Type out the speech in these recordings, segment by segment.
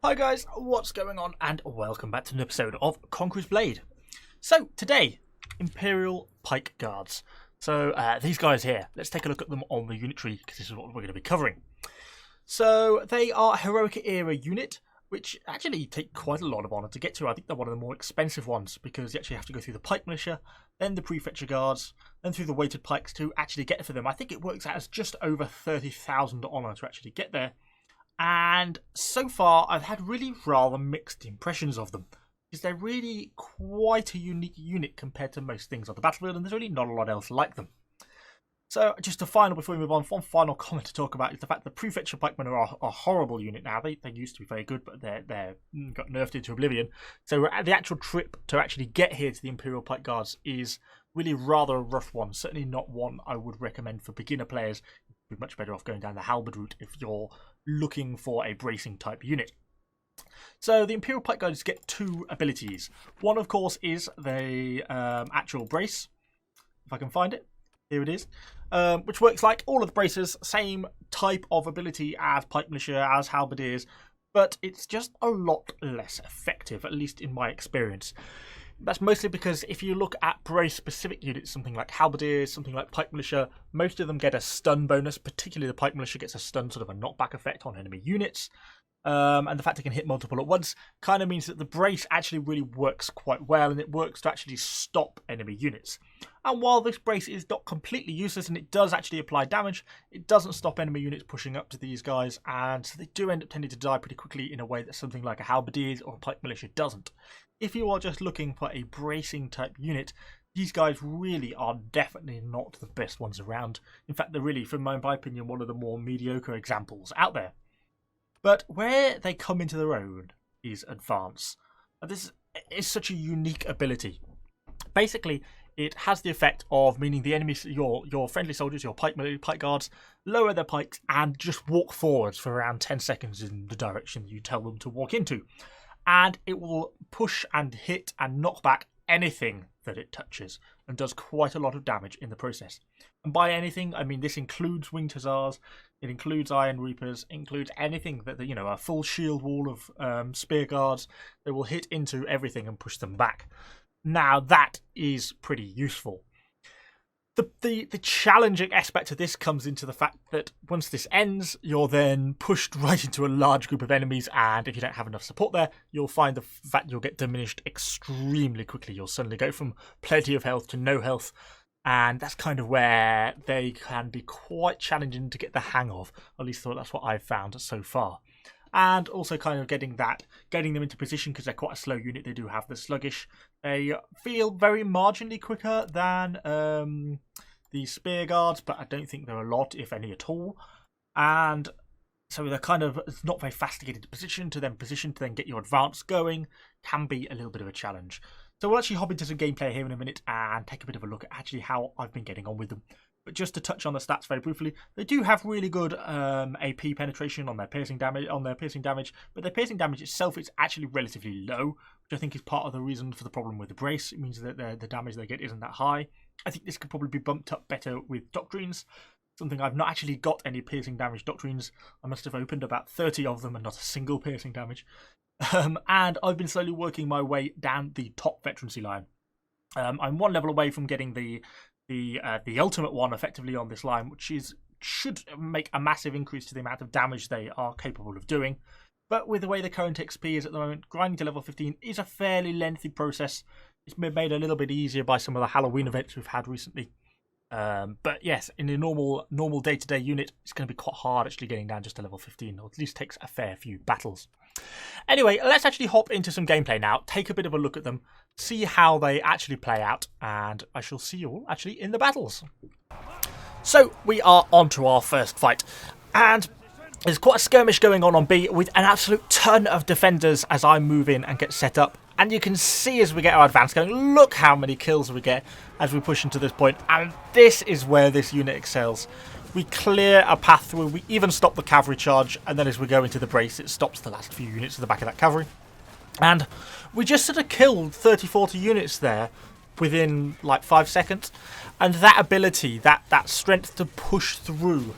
Hi guys, what's going on, and welcome back to an episode of Conqueror's Blade. So today, Imperial Pike Guards. So these guys here, let's take a look at them on the unit tree because this is what we're going to be covering. So they are a heroic era unit, which actually take quite a lot of honour to get to. I think they're one of the more expensive ones because you actually have to go through the pike militia, then the prefetcher guards, then through the weighted pikes to actually get for them. I think it works out as just over 30,000 honour to actually get there. And so far, I've had really rather mixed impressions of them, because they're really quite a unique unit compared to most things on the battlefield, and there's really not a lot else like them. So, just before we move on, one final comment to talk about is the fact that prefetcher pikemen are a horrible unit now. They used to be very good, but they're got nerfed into oblivion. So the actual trip to actually get here to the Imperial Pike Guards is really rather a rough one. Certainly not one I would recommend for beginner players. You'd be much better off going down the halberd route if you're looking for a bracing type unit. So the Imperial Pike Guards get two abilities. One, of course, is the actual brace. If I can find it. Here it is. Which works like all of the braces. Same type of ability as pike militia, as halberdiers. But it's just a lot less effective, at least in my experience. That's mostly because if you look at brace-specific units, something like halberdiers, something like pike militia, most of them get a stun bonus. Particularly the pike militia gets a stun, sort of a knockback effect on enemy units. And the fact it can hit multiple at once kind of means that the brace actually really works quite well, and it works to actually stop enemy units. And while this brace is not completely useless and it does actually apply damage, it doesn't stop enemy units pushing up to these guys, and so they do end up tending to die pretty quickly in a way that something like a halberdiers or a pike militia doesn't. If you are just looking for a bracing type unit, these guys really are definitely not the best ones around. In fact, they're really, from my opinion, one of the more mediocre examples out there. But where they come into their own is advance. This is such a unique ability. Basically, it has the effect of meaning the enemies, your friendly soldiers, your pike guards, lower their pikes and just walk forwards for around 10 seconds in the direction you tell them to walk into. And it will push and hit and knock back anything that it touches, and does quite a lot of damage in the process. And by anything, I mean this includes winged hussars, it includes iron reapers, includes anything that, a full shield wall of spear guards. They will hit into everything and push them back. Now that is pretty useful. The challenging aspect of this comes into the fact that once this ends, you're then pushed right into a large group of enemies, and if you don't have enough support there, you'll find the fact you'll get diminished extremely quickly. You'll suddenly go from plenty of health to no health, and that's kind of where they can be quite challenging to get the hang of. At least that's what I've found so far. And also kind of getting them into position, because they're quite a slow unit. They do have the sluggish. They feel very marginally quicker than the spear guards, but I don't think they're a lot, if any at all. And so they're kind of not very fast to get into position, to then get your advance going can be a little bit of a challenge. So we'll actually hop into some gameplay here in a minute and take a bit of a look at actually how I've been getting on with them. But just to touch on the stats very briefly, they do have really good AP penetration on their piercing damage. But their piercing damage itself is actually relatively low, which I think is part of the reason for the problem with the brace. It means that the damage they get isn't that high. I think this could probably be bumped up better with doctrines. Something I've not actually got any piercing damage doctrines. I must have opened about 30 of them and not a single piercing damage. And I've been slowly working my way down the top veterancy line. I'm one level away from getting the ultimate one effectively on this line, which should make a massive increase to the amount of damage they are capable of doing. But with the way the current XP is at the moment, grinding to level 15 is a fairly lengthy process. It's been made a little bit easier by some of the Halloween events we've had recently. But yes, in a normal day-to-day unit, it's going to be quite hard actually getting down just to level 15, or at least takes a fair few battles. Anyway, let's actually hop into some gameplay now, take a bit of a look at them, see how they actually play out, and I shall see you all actually in the battles. So we are on to our first fight, and there's quite a skirmish going on B with an absolute ton of defenders as I move in and get set up. And you can see as we get our advance going, look how many kills we get as we push into this point. And this is where this unit excels. We clear a path through, we even stop the cavalry charge, and then as we go into the brace, it stops the last few units at the back of that cavalry. And we just sort of killed 30-40 units there within like 5 seconds. And that ability, that strength to push through,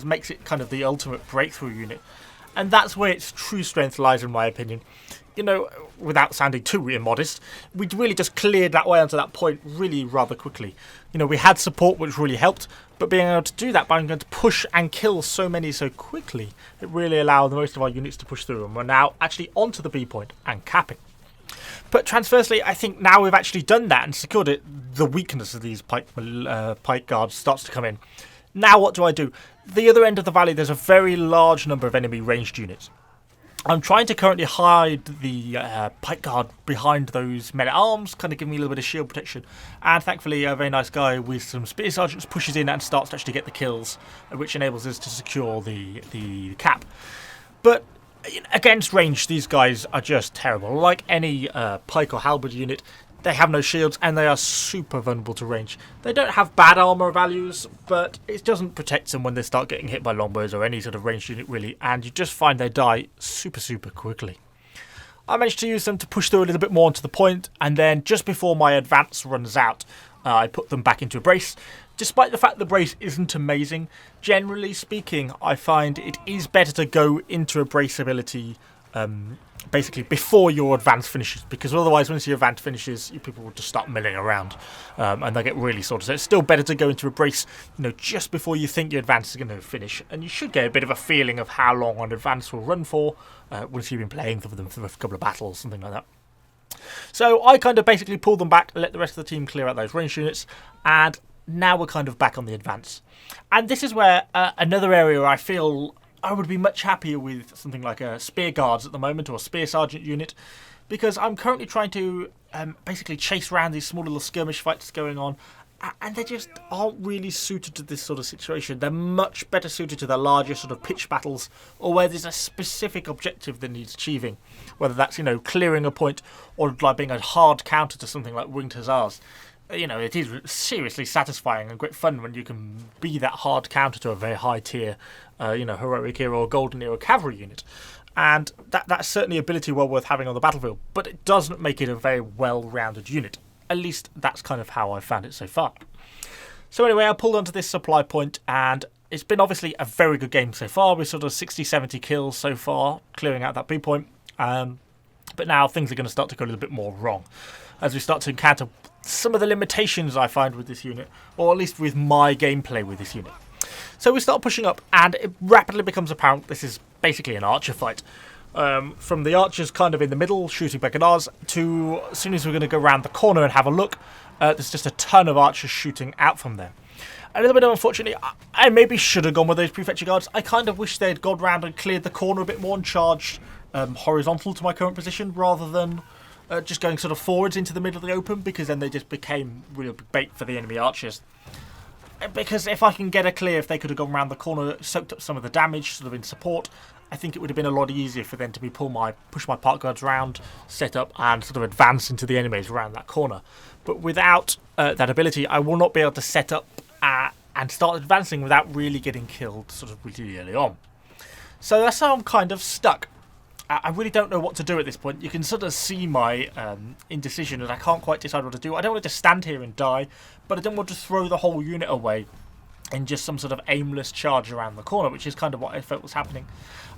makes it kind of the ultimate breakthrough unit. And that's where its true strength lies, in my opinion. You know, without sounding too immodest, we really just cleared that way onto that point really rather quickly. You know, we had support, which really helped, but being able to do that by going to push and kill so many so quickly, it really allowed the most of our units to push through, and we're now actually onto the B point and capping. But transversely, I think now we've actually done that and secured it, the weakness of these pike guards starts to come in. Now what do? The other end of the valley, there's a very large number of enemy ranged units. I'm trying to currently hide the pike guard behind those men-at-arms, kind of giving me a little bit of shield protection. And thankfully, a very nice guy with some spear sergeants pushes in and starts to actually get the kills, which enables us to secure the cap. But against range, these guys are just terrible. Like any pike or halberd unit, they have no shields and they are super vulnerable to range. They don't have bad armor values, but it doesn't protect them when they start getting hit by longbows or any sort of ranged unit really, and you just find they die super quickly. I managed to use them to push through a little bit more onto the point, and then just before my advance runs out, I put them back into a brace. Despite the fact the brace isn't amazing, generally speaking, I find it is better to go into a brace ability basically before your advance finishes, because otherwise once your advance finishes, you people will just start milling around and they get really sorted. So it's still better to go into a brace, you know, just before you think your advance is going to finish, and you should get a bit of a feeling of how long an advance will run for once you've been playing for them for a couple of battles, something like that. So I kind of basically pull them back, let the rest of the team clear out those ranged units, and now we're kind of back on the advance. And this is where another area where I feel I would be much happier with something like a spear guards at the moment, or a spear sergeant unit, because I'm currently trying to basically chase around these small little skirmish fights going on, and they just aren't really suited to this sort of situation. They're much better suited to the larger sort of pitch battles, or where there's a specific objective that needs achieving, whether that's, you know, clearing a point or like being a hard counter to something like winged hussars. You know, it is seriously satisfying and great fun when you can be that hard counter to a very high tier, heroic hero or golden era cavalry unit. And that's certainly an ability well worth having on the battlefield, but it doesn't make it a very well-rounded unit. At least that's kind of how I've found it so far. So anyway, I pulled onto this supply point, and it's been obviously a very good game so far, with sort of 60-70 kills so far, clearing out that B point. But now things are going to start to go a little bit more wrong, as we start to encounter some of the limitations I find with this unit, or at least with my gameplay with this unit. So we start pushing up, and it rapidly becomes apparent this is basically an archer fight. From the archers kind of in the middle, shooting back at ours, to as soon as we're going to go around the corner and have a look, there's just a ton of archers shooting out from there. A little bit unfortunately, I maybe should have gone with those prefecture guards. I kind of wish they'd gone round and cleared the corner a bit more and charged horizontal to my current position, rather than just going sort of forwards into the middle of the open, because then they just became real bait for the enemy archers. Because if I can get a clear, if they could have gone around the corner, soaked up some of the damage sort of in support, I think it would have been a lot easier for them to be push my park guards around, set up, and sort of advance into the enemies around that corner. But without that ability, I will not be able to set up and start advancing without really getting killed sort of really early on. So that's how I'm kind of stuck. I really don't know what to do at this point. You can sort of see my indecision, and I can't quite decide what to do. I don't want to just stand here and die, but I don't want to throw the whole unit away in just some sort of aimless charge around the corner, which is kind of what I felt was happening.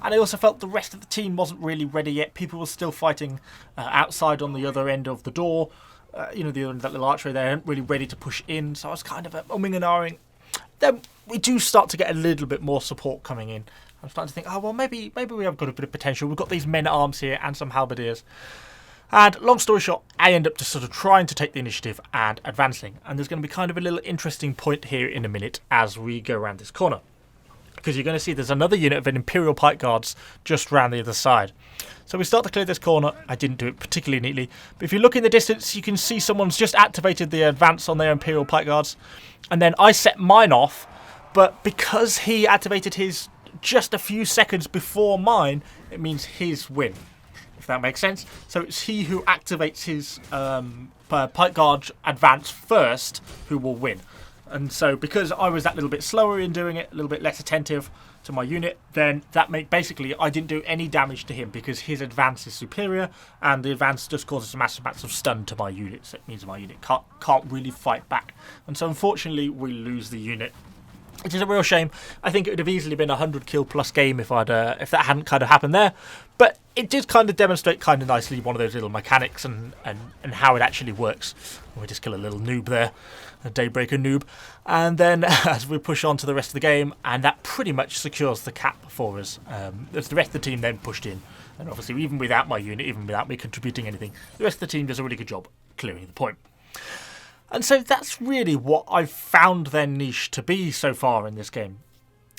And I also felt the rest of the team wasn't really ready yet. People were still fighting outside on the other end of the door. The other end of that little archway, they weren't really ready to push in, so I was kind of umming and ahhing. Then we do start to get a little bit more support coming in. I'm starting to think, oh, well, maybe we have got a bit of potential. We've got these men-at-arms here and some halberdiers. And long story short, I end up just sort of trying to take the initiative and advancing. And there's going to be kind of a little interesting point here in a minute as we go around this corner. Because you're going to see there's another unit of an Imperial Pike guards just around the other side. So we start to clear this corner. I didn't do it particularly neatly. But if you look in the distance, you can see someone's just activated the advance on their Imperial Pike guards. And then I set mine off. But because he activated his just a few seconds before mine, it means his win, if that makes sense. So it's he who activates his Pike Guard advance first who will win. And so because I was that little bit slower in doing it, a little bit less attentive to my unit, then that basically I didn't do any damage to him, because his advance is superior, and the advance just causes massive amounts of stun to my unit, so it means my unit can't really fight back. And so unfortunately we lose the unit. It is a real shame. I think it would have easily been a 100 kill plus game if if that hadn't kind of happened there. But it did kind of demonstrate kind of nicely one of those little mechanics and how it actually works. We just kill a little noob there, a Daybreaker noob. And then as we push on to the rest of the game, and that pretty much secures the cap for us. As the rest of the team then pushed in. And obviously even without my unit, even without me contributing anything, the rest of the team does a really good job clearing the point. And so that's really what I've found their niche to be so far in this game.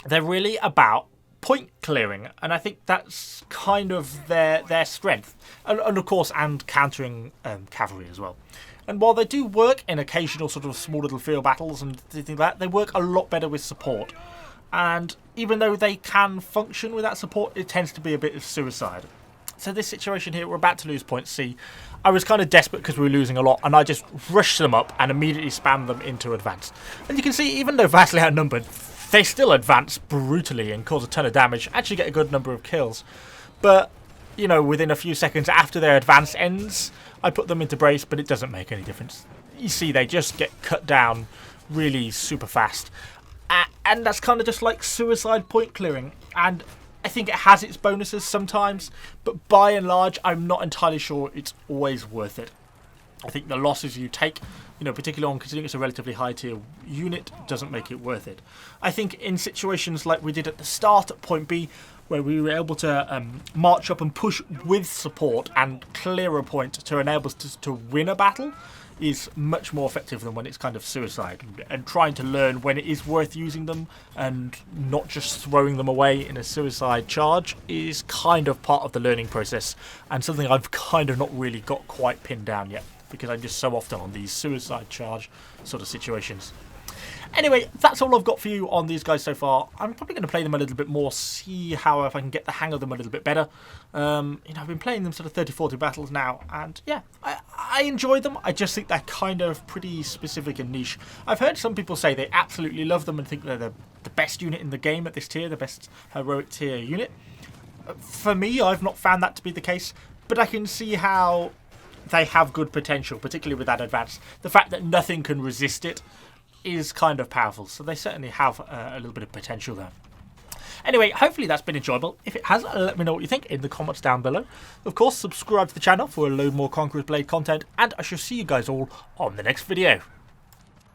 They're really about point clearing, and I think that's kind of their strength. And of course, and countering cavalry as well. And while they do work in occasional sort of small little field battles and things like that, they work a lot better with support. And even though they can function without support, it tends to be a bit of suicide. So this situation here, we're about to lose point C. I was kind of desperate because we were losing a lot, and I just rushed them up and immediately spammed them into advance. And you can see, even though vastly outnumbered, they still advance brutally and cause a ton of damage, actually get a good number of kills. But, you know, within a few seconds after their advance ends, I put them into brace, but it doesn't make any difference. You see, they just get cut down really super fast. And that's kind of just like suicide point clearing. And I think it has its bonuses sometimes, but by and large, I'm not entirely sure it's always worth it. I think the losses you take, you know, particularly on considering it's a relatively high tier unit, doesn't make it worth it. I think in situations like we did at the start at point B, where we were able to march up and push with support and clear a point to enable us to win a battle, is much more effective than when it's kind of suicide, and trying to learn when it is worth using them and not just throwing them away in a suicide charge is kind of part of the learning process, and something I've kind of not really got quite pinned down yet, because I'm just so often on these suicide charge sort of situations. Anyway, that's all I've got for you on these guys so far. I'm probably going to play them a little bit more, see how if I can get the hang of them a little bit better. You know, I've been playing them sort of 30-40 battles now, and yeah, I enjoy them. I just think they're kind of pretty specific and niche. I've heard some people say they absolutely love them and think they're the best unit in the game at this tier, the best heroic tier unit. For me, I've not found that to be the case, but I can see how they have good potential, particularly with that advance. The fact that nothing can resist it is kind of powerful, so they certainly have a little bit of potential there. Anyway, hopefully that's been enjoyable. If it has, let me know what you think in the comments down below. Of course, subscribe to the channel for a load more Conqueror's Blade content, and I shall see you guys all on the next video.